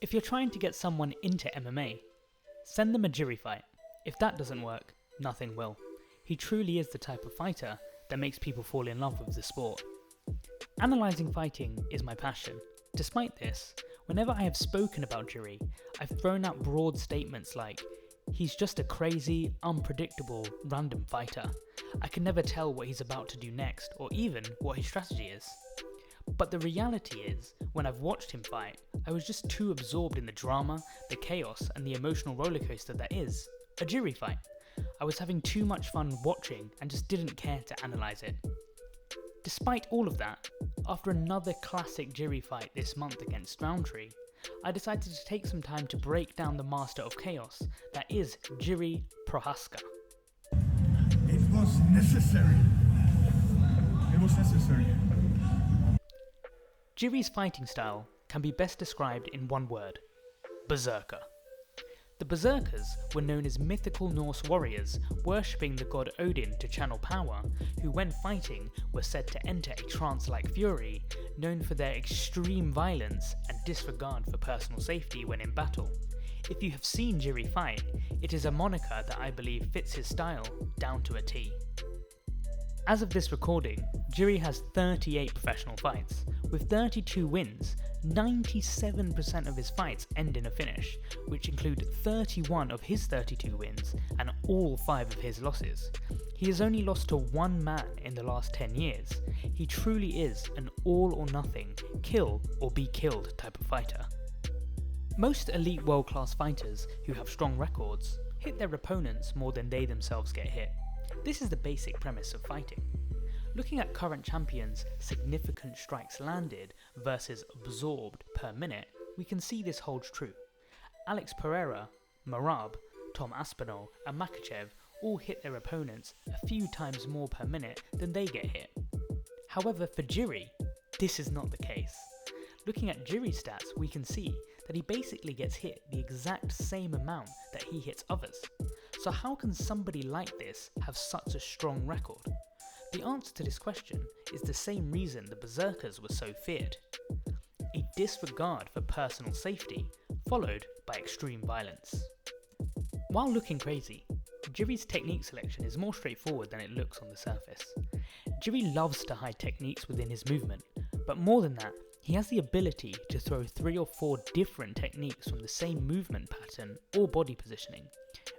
If you're trying to get someone into MMA, send them a Jiri fight. If that doesn't work, nothing will. He truly is the type of fighter that makes people fall in love with the sport. Analysing fighting is my passion. Despite this, whenever I have spoken about Jiri, I've thrown out broad statements like, he's just a crazy, unpredictable, random fighter. I can never tell what he's about to do next, or even what his strategy is. But the reality is, when I've watched him fight, I was just too absorbed in the drama, the chaos, and the emotional rollercoaster that is a Jiri fight. I was having too much fun watching and just didn't care to analyse it. Despite all of that, after another classic Jiri fight this month against Roundtree, I decided to take some time to break down the master of chaos that is Jiri Procházka. It was necessary. It was necessary. Jiri's fighting style can be best described in one word: Berserker. The Berserkers were known as mythical Norse warriors worshipping the god Odin to channel power, who when fighting were said to enter a trance-like fury, known for their extreme violence and disregard for personal safety when in battle. If you have seen Jiri fight, it is a moniker that I believe fits his style down to a T. As of this recording, Jiri has 38 professional fights. With 32 wins, 97% of his fights end in a finish, which include 31 of his 32 wins and all 5 of his losses. He has only lost to one man in the last 10 years. He truly is an all or nothing, kill or be killed type of fighter. Most elite world-class fighters who have strong records hit their opponents more than they themselves get hit. This is the basic premise of fighting. Looking at current champions' significant strikes landed versus absorbed per minute, we can see this holds true. Alex Pereira, Marab, Tom Aspinall and Makachev all hit their opponents a few times more per minute than they get hit. However, for Jiri, this is not the case. Looking at Jiri's stats, we can see that he basically gets hit the exact same amount that he hits others. So how can somebody like this have such a strong record? The answer to this question is the same reason the Berserkers were so feared: a disregard for personal safety, followed by extreme violence. While looking crazy, Jiri's technique selection is more straightforward than it looks on the surface. Jiri loves to hide techniques within his movement, but more than that, he has the ability to throw 3 or 4 different techniques from the same movement pattern or body positioning,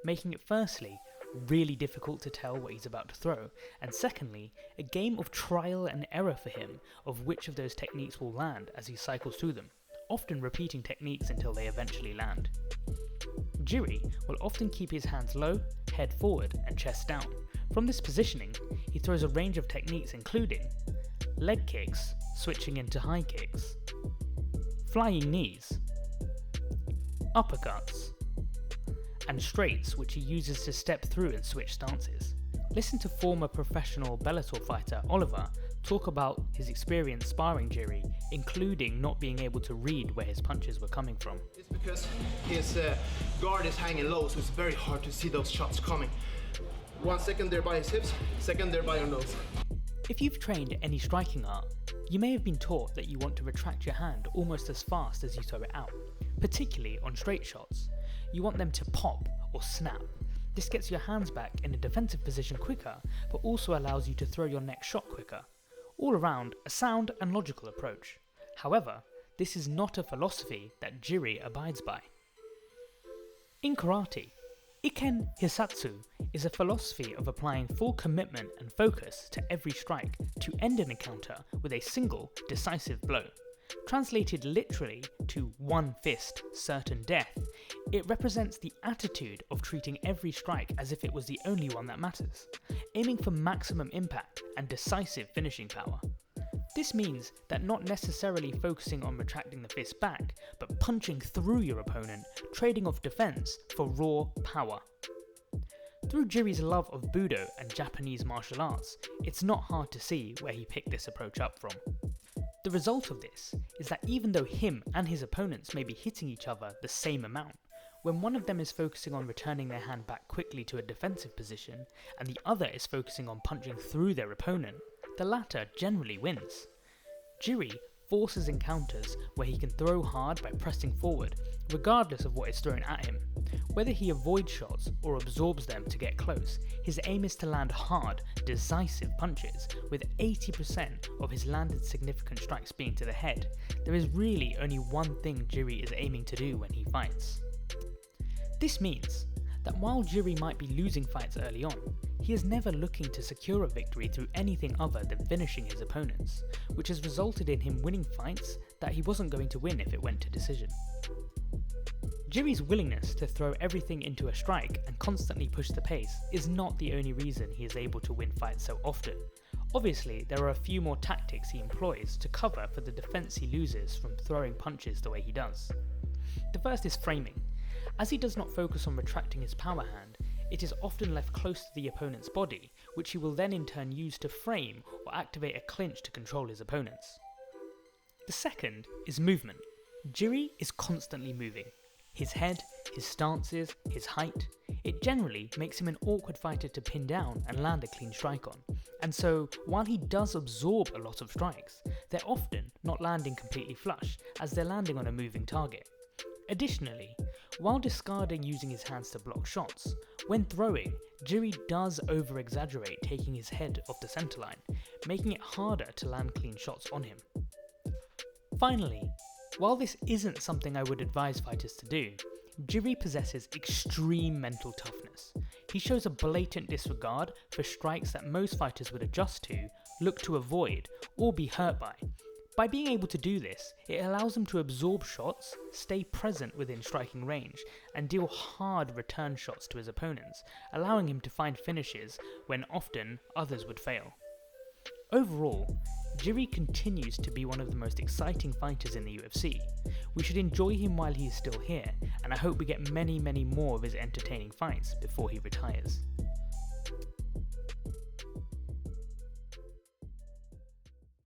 making it firstly really difficult to tell what he's about to throw, and secondly, a game of trial and error for him of which of those techniques will land as he cycles through them, often repeating techniques until they eventually land. Jiri will often keep his hands low, head forward and chest down. From this positioning, he throws a range of techniques including leg kicks, switching into high kicks, flying knees, uppercuts, and straights which he uses to step through and switch stances. Listen to former professional Bellator fighter Oliver talk about his experience sparring Jiri, including not being able to read where his punches were coming from. It's because his guard is hanging low, so it's very hard to see those shots coming. 1 second there by his hips, second there by your nose. If you've trained any striking art, you may have been taught that you want to retract your hand almost as fast as you throw it out, particularly on straight shots. You want them to pop or snap. This gets your hands back in a defensive position quicker, but also allows you to throw your next shot quicker. All around, a sound and logical approach. However, this is not a philosophy that Jiri abides by. In karate, Ikken Hissatsu is a philosophy of applying full commitment and focus to every strike to end an encounter with a single, decisive blow. Translated literally to one fist, certain death, it represents the attitude of treating every strike as if it was the only one that matters, aiming for maximum impact and decisive finishing power. This means that not necessarily focusing on retracting the fist back, but punching through your opponent, trading off defense for raw power. Through Jiri's love of Budo and Japanese martial arts, it's not hard to see where he picked this approach up from. The result of this is that even though him and his opponents may be hitting each other the same amount, when one of them is focusing on returning their hand back quickly to a defensive position, and the other is focusing on punching through their opponent, the latter generally wins. Jiri forces encounters where he can throw hard by pressing forward, regardless of what is thrown at him. Whether he avoids shots or absorbs them to get close, his aim is to land hard, decisive punches, with 80% of his landed significant strikes being to the head. There is really only one thing Jiri is aiming to do when he fights. This means that while Jiri might be losing fights early on, he is never looking to secure a victory through anything other than finishing his opponents, which has resulted in him winning fights that he wasn't going to win if it went to decision. Jiri's willingness to throw everything into a strike and constantly push the pace is not the only reason he is able to win fights so often. Obviously, there are a few more tactics he employs to cover for the defense he loses from throwing punches the way he does. The first is framing. As he does not focus on retracting his power hand, it is often left close to the opponent's body, which he will then in turn use to frame or activate a clinch to control his opponents. The second is movement. Jiri is constantly moving. His head, his stances, his height, it generally makes him an awkward fighter to pin down and land a clean strike on. And so, while he does absorb a lot of strikes, they're often not landing completely flush, as they're landing on a moving target. Additionally, while discarding using his hands to block shots, when throwing, Jiri does over-exaggerate taking his head off the center line, making it harder to land clean shots on him. Finally, while this isn't something I would advise fighters to do, Jiri possesses extreme mental toughness. He shows a blatant disregard for strikes that most fighters would adjust to, look to avoid, or be hurt by. By being able to do this, it allows him to absorb shots, stay present within striking range, and deal hard return shots to his opponents, allowing him to find finishes when often others would fail. Overall, Jiri continues to be one of the most exciting fighters in the UFC. We should enjoy him while he is still here, and I hope we get many more of his entertaining fights before he retires.